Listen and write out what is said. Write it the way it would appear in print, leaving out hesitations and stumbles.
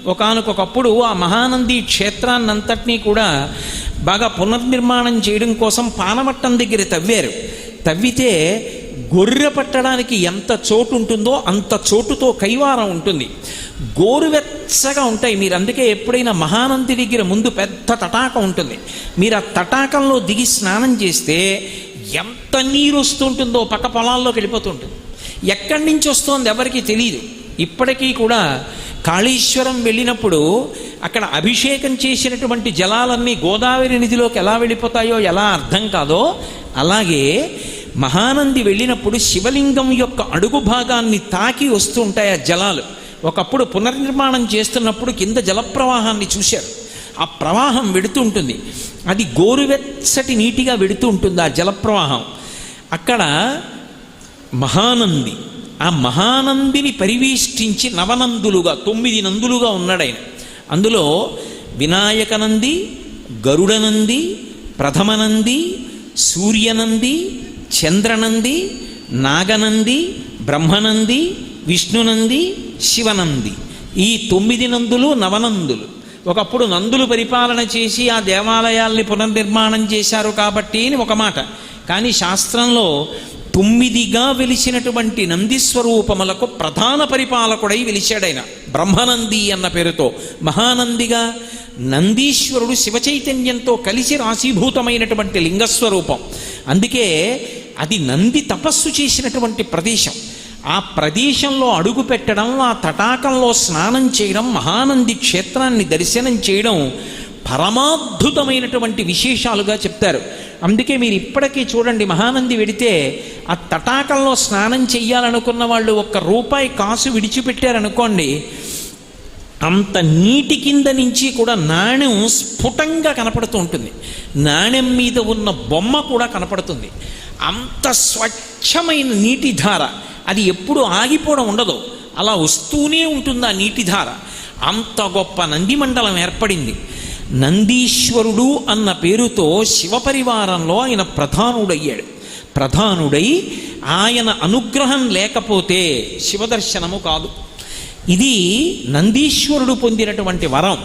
ఒకానొకప్పుడు ఆ మహానంది క్షేత్రాన్నంతటినీ కూడా బాగా పునర్నిర్మాణం చేయడం కోసం పానవట్టం దగ్గర తవ్వారు. తవ్వితే గొర్రె పట్టడానికి ఎంత చోటు ఉంటుందో అంత చోటుతో కైవారం ఉంటుంది. గోరువెచ్చగా ఉంటాయి. మీరు అందుకే ఎప్పుడైనా మహానంది దగ్గర ముందు పెద్ద తటాకం ఉంటుంది. మీరు ఆ తటాకంలో దిగి స్నానం చేస్తే ఎంత నీరు వస్తుంటుందో పక్క పొలాల్లోకి వెళ్ళిపోతుంటుంది. ఎక్కడి నుంచి వస్తోంది ఎవరికి తెలియదు. ఇప్పటికీ కూడా కాళేశ్వరం వెళ్ళినప్పుడు అక్కడ అభిషేకం చేసినటువంటి జలాలన్నీ గోదావరి నదిలోకి ఎలా వెళ్ళిపోతాయో ఎలా అర్థం కాదో, అలాగే మహానంది వెళ్ళినప్పుడు శివలింగం యొక్క అడుగు భాగాన్ని తాకి వస్తూ ఉంటాయి ఆ జలాలు. ఒకప్పుడు పునర్నిర్మాణం చేస్తున్నప్పుడు కింద జలప్రవాహాన్ని చూశారు. ఆ ప్రవాహం వెడుతూ ఉంటుంది. అది గోరువెచ్చటి నీటిగా వెడుతూ ఉంటుంది ఆ జలప్రవాహం. అక్కడ మహానంది, ఆ మహానందిని పరివేష్టించి నవనందులుగా 9 నందులుగా ఉన్నాడు ఆయన. అందులో వినాయకనంది, గరుడనంది, ప్రథమనంది, సూర్యనంది, చంద్రనంది, నాగనంది, బ్రహ్మనంది, విష్ణునంది, శివనంది. ఈ 9 నందులు నవనందులు. ఒకప్పుడు నందులు పరిపాలన చేసి ఆ దేవాలయాల్ని పునర్నిర్మాణం చేశారు కాబట్టి అని ఒక మాట. కానీ శాస్త్రంలో 9గా వెలిసినటువంటి నందీస్వరూపములకు ప్రధాన పరిపాలకుడై వెలిశాడైన బ్రహ్మనంది అన్న పేరుతో. మహానందిగా నందీశ్వరుడు శివచైతన్యంతో కలిసి రాశీభూతమైనటువంటి లింగస్వరూపం. అందుకే అది నంది తపస్సు చేసినటువంటి ప్రదేశం. ఆ ప్రదేశంలో అడుగు పెట్టడం, ఆ తటాకంలో స్నానం చేయడం, మహానంది క్షేత్రాన్ని దర్శనం చేయడం పరమాద్భుతమైనటువంటి విశేషాలుగా చెప్తారు. అందుకే మీరు ఇప్పటికీ చూడండి, మహానంది వెడితే ఆ తటాకంలో స్నానం చెయ్యాలనుకున్న వాళ్ళు ₹1 కాసు విడిచిపెట్టారనుకోండి, అంత నీటి కింద నుంచి కూడా నాణ్యం స్ఫుటంగా కనపడుతూ ఉంటుంది. నాణ్యం మీద ఉన్న బొమ్మ కూడా కనపడుతుంది. అంత స్వచ్ఛమైన నీటి ధార. అది ఎప్పుడు ఆగిపోవడం ఉండదు, అలా వస్తూనే ఉంటుంది ఆ నీటి ధార. అంత గొప్ప నందిమండలం ఏర్పడింది. నందీశ్వరుడు అన్న పేరుతో శివపరివారంలో ఆయన ప్రధానుడయ్యాడు. ప్రధానుడై ఆయన అనుగ్రహం లేకపోతే శివదర్శనము కాదు. ఇది నందీశ్వరుడు పొందినటువంటి వరం.